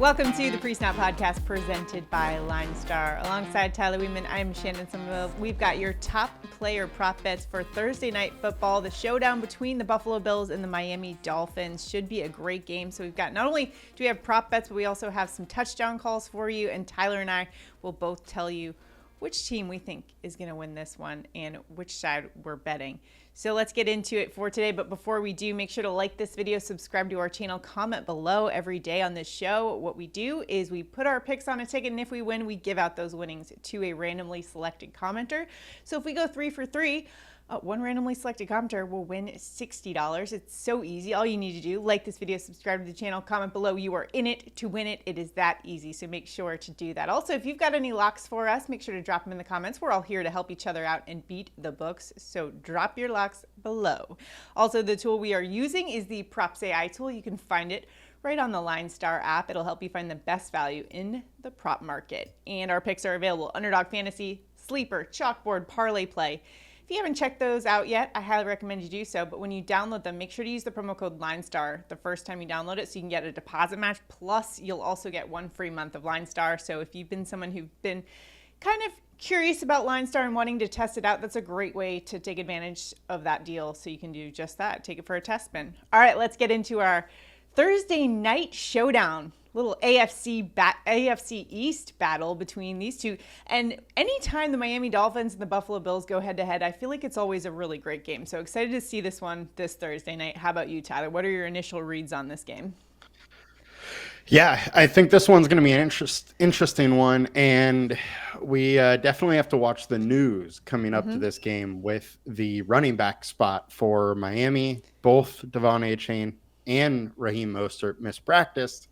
Welcome to the Pre-Snap Podcast presented by LineStar. Alongside Tyler Wiemann, I'm Shannon Sommerville. We've got your top player prop bets for Thursday Night Football. The showdown between the Buffalo Bills and the Miami Dolphins should be a great game. So we've got, not only do we have prop bets, but we also have some touchdown calls for you. And Tyler and I will both tell you which team we think is going to win this one and which side we're betting. So let's get into it for today. But before we do, make sure to like this video, subscribe to our channel, comment below every day on this show. What we do is we put our picks on a ticket, and if we win, we give out those winnings to a randomly selected commenter. So if we go 3 for 3, one randomly selected commenter will win $60. It's so easy. All you need to do, like this video, subscribe to the channel, comment below. You are in it to win it. It is that easy, so make sure to do that. Also, if you've got any locks for us, make sure to drop them in the comments. We're all here to help each other out and beat the books, so drop your locks below. Also, the tool we are using is the PropsAI tool. You can find it right on the LineStar app. It'll help you find the best value in the prop market. And our picks are available: Underdog Fantasy, Sleeper, Chalkboard, ParlayPlay. If you haven't checked those out yet, I highly recommend you do so. But when you download them, make sure to use the promo code LineStar the first time you download it so you can get a deposit match. Plus, you'll also get 1 free month of LineStar. So if you've been someone who's been kind of curious about LineStar and wanting to test it out, that's a great way to take advantage of that deal. So you can do just that. Take it for a test spin. All right, let's get into our Thursday night showdown. Little AFC East battle between these two. And anytime the Miami Dolphins and the Buffalo Bills go head-to-head, I feel like it's always a really great game. So excited to see this one this Thursday night. How about you, Tyler? What are your initial reads on this game? Yeah, I think this one's going to be an interesting one. And we definitely have to watch the news coming up to this game with the running back spot for Miami. Both Devon Achane and Raheem Mostert mispracticed.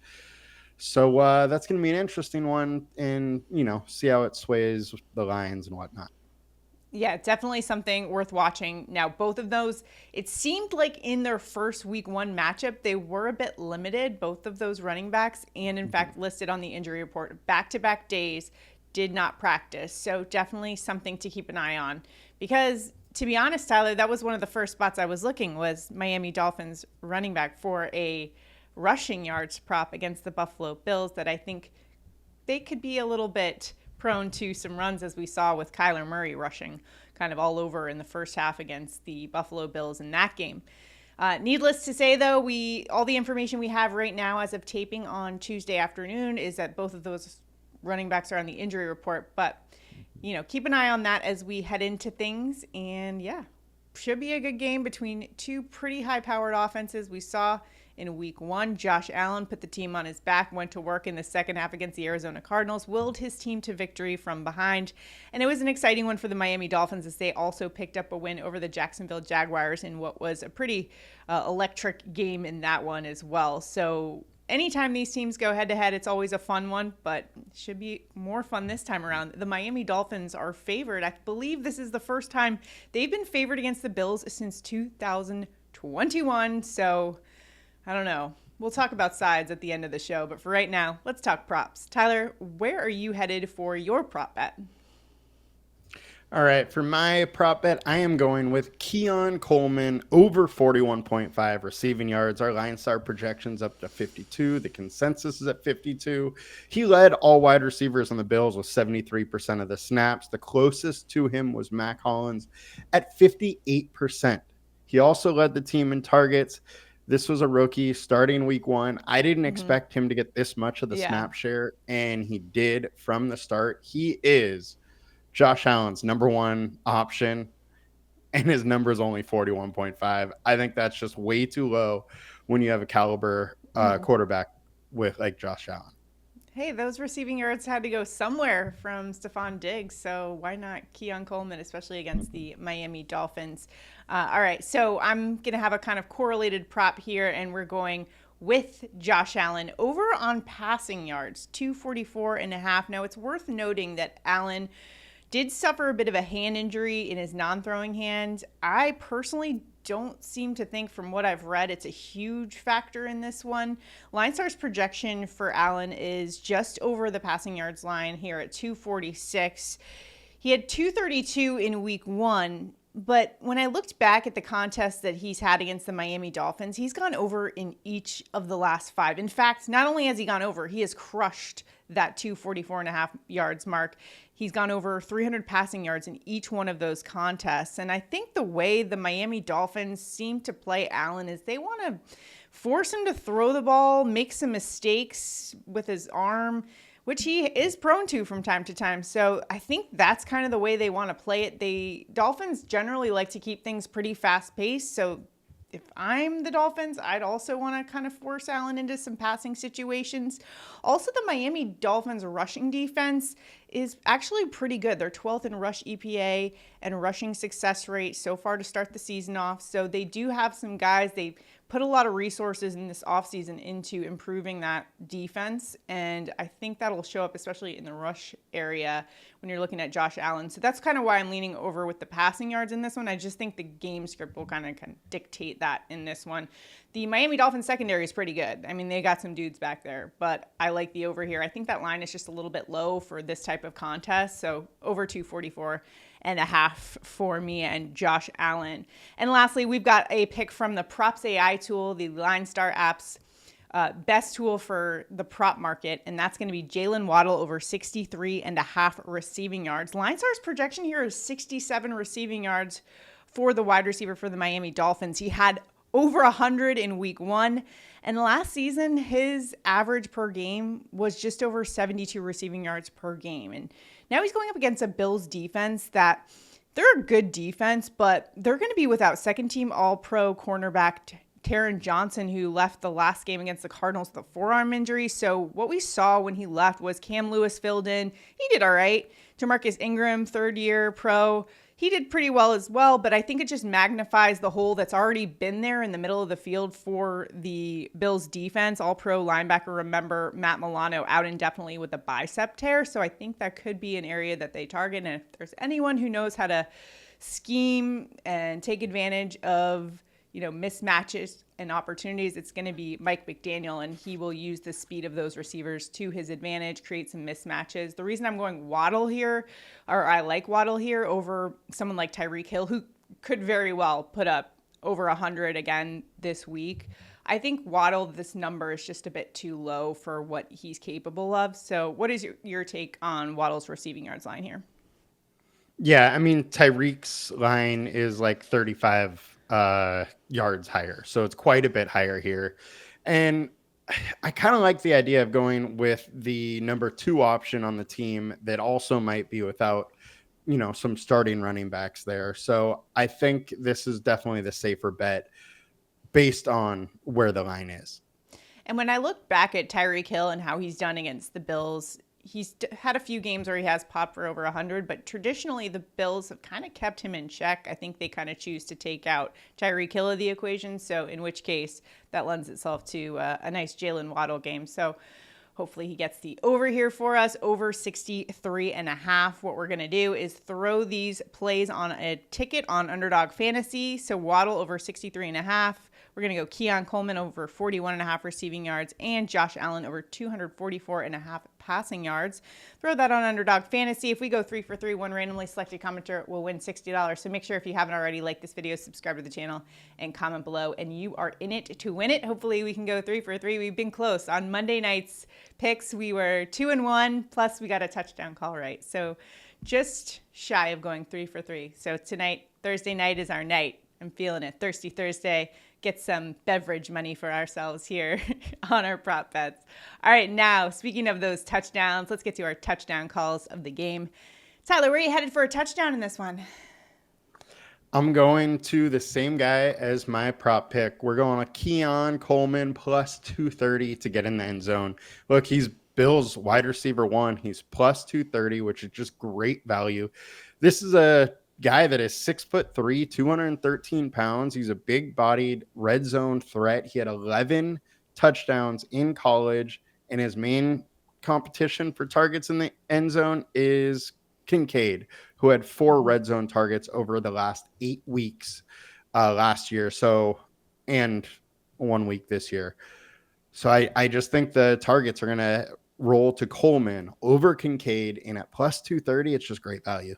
So that's going to be an interesting one, and, see how it sways the lines and whatnot. Yeah, definitely something worth watching. Now, both of those, it seemed like in their first week 1 matchup, they were a bit limited, both of those running backs, and in fact listed on the injury report. Back-to-back days, did not practice. So definitely something to keep an eye on. Because, to be honest, Tyler, that was one of the first spots I was looking, was Miami Dolphins running back for a rushing yards prop against the Buffalo Bills, that I think they could be a little bit prone to some runs, as we saw with Kyler Murray rushing kind of all over in the first half against the Buffalo Bills in that game. Needless to say, though, all the information we have right now as of taping on Tuesday afternoon is that both of those running backs are on the injury report. But, keep an eye on that as we head into things. And, yeah, should be a good game between two pretty high-powered offenses. We saw in week 1, Josh Allen put the team on his back, went to work in the second half against the Arizona Cardinals, willed his team to victory from behind. And it was an exciting one for the Miami Dolphins, as they also picked up a win over the Jacksonville Jaguars in what was a pretty electric game in that one as well. So anytime these teams go head-to-head, it's always a fun one, but it should be more fun this time around. The Miami Dolphins are favored. I believe this is the first time they've been favored against the Bills since 2021, so I don't know. We'll talk about sides at the end of the show, but for right now, let's talk props. Tyler, where are you headed for your prop bet? All right, for my prop bet, I am going with Keon Coleman over 41.5 receiving yards. Our LineStar projection's up to 52. The consensus is at 52. He led all wide receivers on the Bills with 73% of the snaps. The closest to him was Mac Hollins at 58%. He also led the team in targets. This was a rookie starting week 1. I didn't expect him to get this much of the snap share, and he did from the start. He is Josh Allen's number 1 option, and his number is only 41.5. I think that's just way too low when you have a caliber quarterback with like Josh Allen. Hey, those receiving yards had to go somewhere from Stephon Diggs, so why not Keon Coleman, especially against the Miami Dolphins? All right, so I'm going to have a kind of correlated prop here, and we're going with Josh Allen over on passing yards, 244.5. Now, it's worth noting that Allen did suffer a bit of a hand injury in his non-throwing hand. I personally don't seem to think, from what I've read, it's a huge factor in this one. LineStar's projection for Allen is just over the passing yards line here at 246. He had 232 in week 1, But when I looked back at the contests that he's had against the Miami Dolphins, he's gone over in each of the last 5. In fact, not only has he gone over, he has crushed that 244.5 yards mark. He's gone over 300 passing yards in each one of those contests. And I think the way the Miami Dolphins seem to play Allen is they want to force him to throw the ball, make some mistakes with his arm, which he is prone to from time to time. So I think that's kind of the way they want to play it. The Dolphins generally like to keep things pretty fast paced. So if I'm the Dolphins, I'd also want to kind of force Allen into some passing situations. Also, the Miami Dolphins rushing defense is actually pretty good. They're 12th in rush EPA and rushing success rate so far to start the season off. So they do have some guys. They put a lot of resources in this offseason into improving that defense. And I think that'll show up, especially in the rush area when you're looking at Josh Allen. So that's kind of why I'm leaning over with the passing yards in this one. I just think the game script will kind of dictate that in this one. The Miami Dolphins secondary is pretty good. I mean, they got some dudes back there, but I like the over here. I think that line is just a little bit low for this type of contest. So over 244.5 for me and Josh Allen. And lastly, we've got a pick from the PropsAI tool, the LineStar App's best tool for the prop market, and that's going to be Jaylen Waddle over 63.5 receiving yards. LineStar's projection here is 67 receiving yards for the wide receiver for the Miami Dolphins. He had over 100 in week 1. And last season, his average per game was just over 72 receiving yards per game. And now he's going up against a Bills defense that they're a good defense, but they're going to be without second-team All-Pro cornerback Taron Johnson, who left the last game against the Cardinals with a forearm injury. So what we saw when he left was Cam Lewis filled in. He did all right. Jamarcus Ingram, third-year pro, he did pretty well as well, but I think it just magnifies the hole that's already been there in the middle of the field for the Bills defense. All-pro linebacker, remember, Matt Milano out indefinitely with a bicep tear, so I think that could be an area that they target. And if there's anyone who knows how to scheme and take advantage of, mismatches and opportunities, it's going to be Mike McDaniel, and he will use the speed of those receivers to his advantage, create some mismatches. The reason I'm going Waddle here, or I like Waddle here over someone like Tyreek Hill, who could very well put up over 100 again this week. I think Waddle, this number is just a bit too low for what he's capable of. So what is your take on Waddle's receiving yards line here? Yeah, I mean, Tyreek's line is like 35 yards higher. So it's quite a bit higher here. And I kind of like the idea of going with the number 2 option on the team that also might be without, some starting running backs there. So I think this is definitely the safer bet based on where the line is. And when I look back at Tyreek Hill and how he's done against the Bills, he's had a few games where he has popped for over 100, but traditionally the Bills have kind of kept him in check. I think they kind of choose to take out Tyreek Hill of the equation, so in which case that lends itself to a nice Jaylen Waddle game. So hopefully he gets the over here for us, over 63.5. What we're going to do is throw these plays on a ticket on Underdog Fantasy. So Waddle over 63.5. We're going to go Keon Coleman over 41.5 receiving yards and Josh Allen over 244.5 passing yards. Throw that on Underdog Fantasy. If we go 3 for 3, one randomly selected commenter will win $60. So make sure if you haven't already, like this video, subscribe to the channel, and comment below. And you are in it to win it. Hopefully we can go 3 for 3. We've been close. On Monday night's picks, we were 2-1, plus we got a touchdown call right. So just shy of going 3 for 3. So tonight, Thursday night, is our night. I'm feeling it. Thirsty Thursday. Get some beverage money for ourselves here on our prop bets. All right, now, speaking of those touchdowns, let's get to our touchdown calls of the game. Tyler, where are you headed for a touchdown in this one? I'm going to the same guy as my prop pick. We're going with Keon Coleman plus 230 to get in the end zone. Look, he's Bills wide receiver 1. He's plus 230, which is just great value. This is a guy that is 6'3", 213 pounds. He's a big-bodied red zone threat. He had 11 touchdowns in college, and his main competition for targets in the end zone is Kincaid, who had 4 red zone targets over the last 8 weeks last year. So, and 1 week this year. So I just think the targets are going to roll to Coleman over Kincaid, and at plus 230, it's just great value.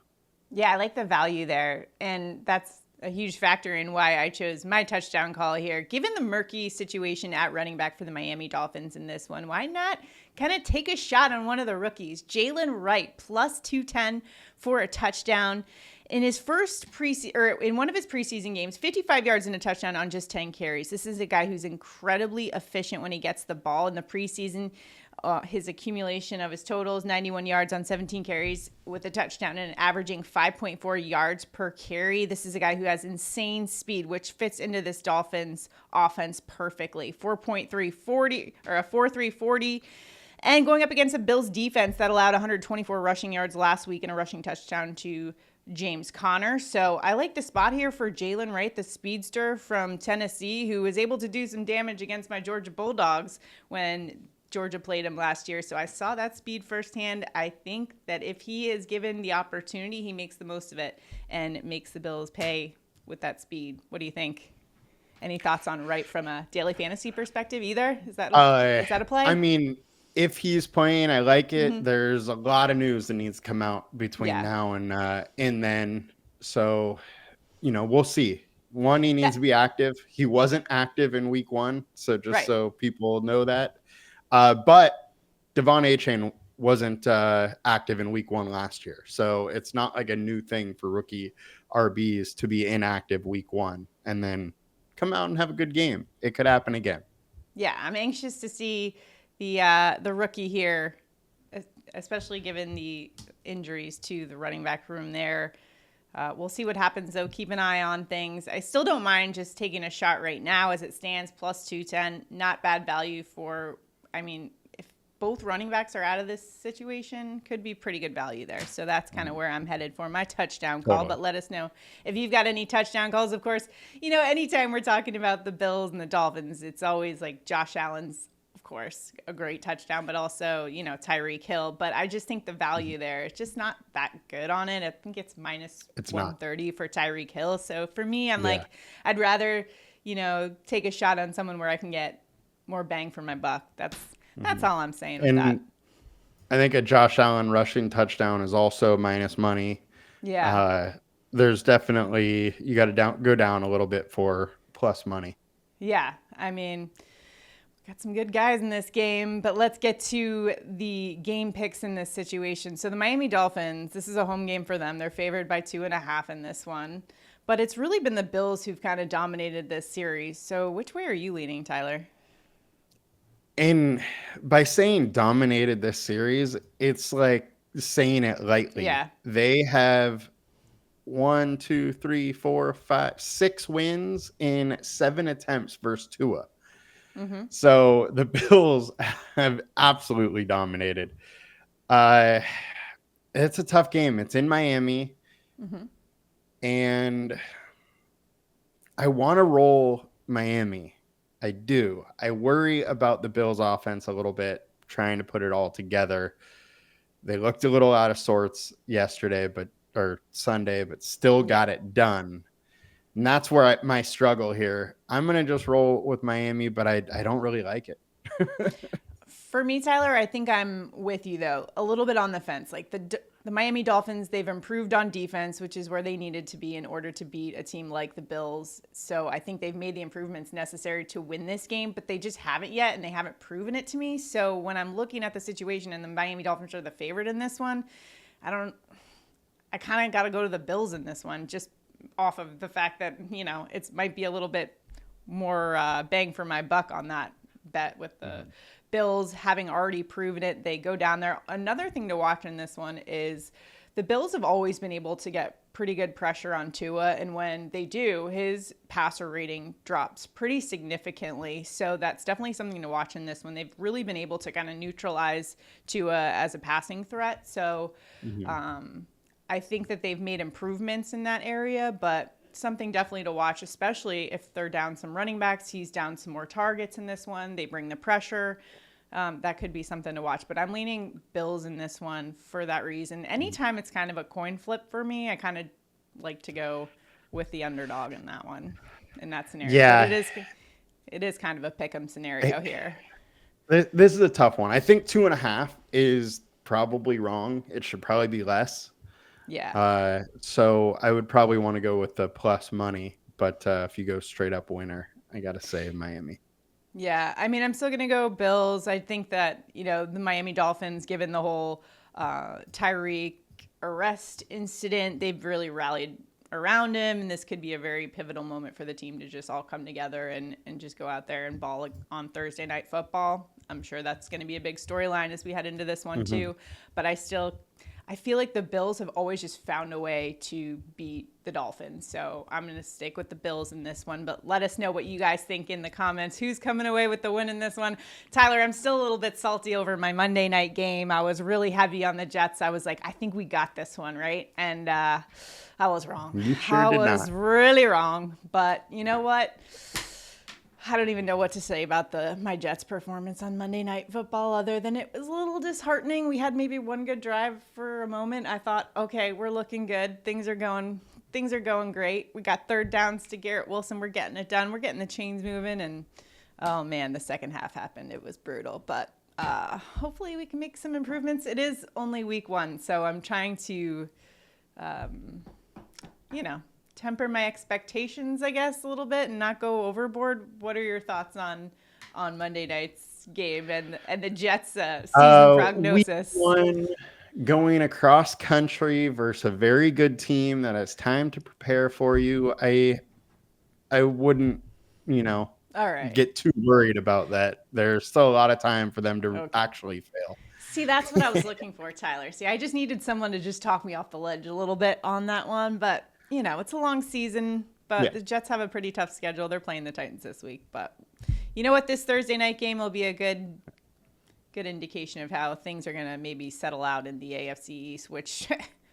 Yeah, I like the value there. And that's a huge factor in why I chose my touchdown call here. Given the murky situation at running back for the Miami Dolphins in this one, why not kind of take a shot on one of the rookies? Jaylen Wright, plus 210 for a touchdown. In his in one of his preseason games, 55 yards and a touchdown on just 10 carries. This is a guy who's incredibly efficient when he gets the ball. In the preseason, his accumulation of his totals, 91 yards on 17 carries with a touchdown and averaging 5.4 yards per carry. This is a guy who has insane speed, which fits into this Dolphins offense perfectly. 4.340 or a 4.340. And going up against a Bills defense that allowed 124 rushing yards last week and a rushing touchdown to James Conner. So I like the spot here for Jaylen Wright, the speedster from Tennessee, who was able to do some damage against my Georgia Bulldogs when Georgia played him last year. So I saw that speed firsthand. I think that if he is given the opportunity, he makes the most of it and makes the Bills pay with that speed. What do you think? Any thoughts on Wright from a daily fantasy perspective either? Is that a play? I mean, if he's playing, I like it. Mm-hmm. There's a lot of news that needs to come out between now and then. So, we'll see. One, he needs to be active. He wasn't active in week 1. So just so people know that. But Devon Achane wasn't active in week 1 last year. So it's not like a new thing for rookie RBs to be inactive week 1 and then come out and have a good game. It could happen again. Yeah, I'm anxious to see the rookie here, especially given the injuries to the running back room there. We'll see what happens, though. Keep an eye on things. I still don't mind just taking a shot right now as it stands, plus 210. Not bad value for, if both running backs are out of this situation, could be pretty good value there. So that's kind of where I'm headed for my touchdown call. But let us know if you've got any touchdown calls. Of course, anytime we're talking about the Bills and the Dolphins, it's always like Josh Allen's, of course, a great touchdown, but also, Tyreek Hill. But I just think the value there is just not that good on it. I think it's minus 130 for Tyreek Hill. So for me, I'm like, I'd rather, take a shot on someone where I can get more bang for my buck. That's all I'm saying with that. I think a Josh Allen rushing touchdown is also minus money. Yeah. There's definitely, you got to go down a little bit for plus money. Yeah. Got some good guys in this game, but let's get to the game picks in this situation. So the Miami Dolphins, this is a home game for them. They're favored by 2.5 in this one, but it's really been the Bills who've kind of dominated this series. So which way are you leaning, Tyler? And by saying dominated this series, it's like saying it lightly. Yeah. They have 1, 2, 3, 4, 5, 6 wins in 7 attempts versus Tua. Mm-hmm. So the Bills have absolutely dominated. It's a tough game. It's in Miami. Mm-hmm. And I want to roll Miami. I do. I worry about the Bills offense a little bit, trying to put it all together. They looked a little out of sorts Sunday, but still got it done. And that's where my struggle here. I'm going to just roll with Miami, but I don't really like it. For me, Tyler, I think I'm with you, though. A little bit on the fence. Like the Miami Dolphins, they've improved on defense, which is where they needed to be in order to beat a team like the Bills. So I think they've made the improvements necessary to win this game, but they just haven't yet, and they haven't proven it to me. So when I'm looking at the situation and the Miami Dolphins are the favorite in this one, I kind of got to go to the Bills in this one, just off of the fact that, it might be a little bit more bang for my buck on that bet with the Bills having already proven it. They go down there. Another thing to watch in this one is the Bills have always been able to get pretty good pressure on Tua, and when they do, his passer rating drops pretty significantly. So that's definitely something to watch in this one. They've really been able to kind of neutralize Tua as a passing threat. So I think that they've made improvements in that area, but something definitely to watch, especially if they're down some running backs. He's down some more targets in this one. They bring the pressure. That could be something to watch. But I'm leaning Bills in this one for that reason. Anytime it's kind of a coin flip for me, I kind of like to go with the underdog in that one, in that scenario. Yeah. But it is kind of a pick'em scenario here. This is a tough one. I think 2.5 is probably wrong. It should probably be less. Yeah. So I would probably want to go with the plus money. But if you go straight up winner, I got to say Miami. Yeah, I mean, I'm still going to go Bills. I think that, the Miami Dolphins, given the whole Tyreek arrest incident, they've really rallied around him. And this could be a very pivotal moment for the team to just all come together and just go out there and ball on Thursday Night Football. I'm sure that's going to be a big storyline as we head into this one, too. But I feel like the Bills have always just found a way to beat the Dolphins. So I'm going to stick with the Bills in this one. But let us know what you guys think in the comments. Who's coming away with the win in this one? Tyler, I'm still a little bit salty over my Monday night game. I was really heavy on the Jets. I was like, I think we got this one, right? And I was wrong. You sure did not. I was really wrong. But you know what? I don't even know what to say about my Jets performance on Monday Night Football other than it was a little disheartening. We had maybe one good drive for a moment. I thought, okay, we're looking good. Things are going great. We got third downs to Garrett Wilson. We're getting it done. We're getting the chains moving. And, oh, man, the second half happened. It was brutal. But hopefully we can make some improvements. It is only week 1, so I'm trying to, temper my expectations, I guess, a little bit and not go overboard. What are your thoughts on Monday night's game and the Jets' season prognosis? Week 1, going across country versus a very good team that has time to prepare for you. I wouldn't, All right. get too worried about that. There's still a lot of time for them to actually fail. See, that's what I was looking for, Tyler. See, I just needed someone to just talk me off the ledge a little bit on that one, but it's a long season, but the Jets have a pretty tough schedule. They're playing the Titans this week. But you know what? This Thursday night game will be a good indication of how things are going to maybe settle out in the AFC East, which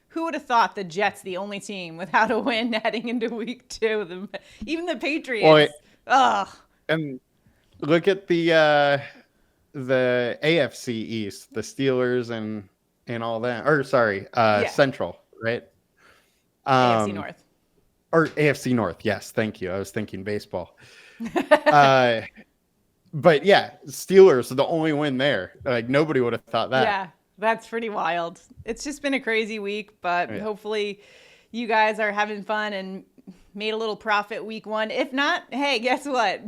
who would have thought the Jets, the only team without a win heading into week 2? Even the Patriots. And look at the AFC East, the Steelers and all that. Or sorry, Central, right? AFC North. Or AFC North, yes, thank you. I was thinking baseball. But yeah, Steelers are the only win there. Like, nobody would have thought that. Yeah, that's pretty wild. It's just been a crazy week, but hopefully you guys are having fun and made a little profit week 1. If not, hey, guess what?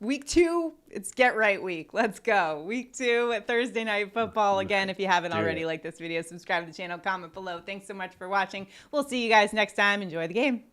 Week 2, it's Get Right Week. Let's go. Week 2 at Thursday Night Football. Again, if you haven't already liked this video, subscribe to the channel, comment below. Thanks so much for watching. We'll see you guys next time. Enjoy the game.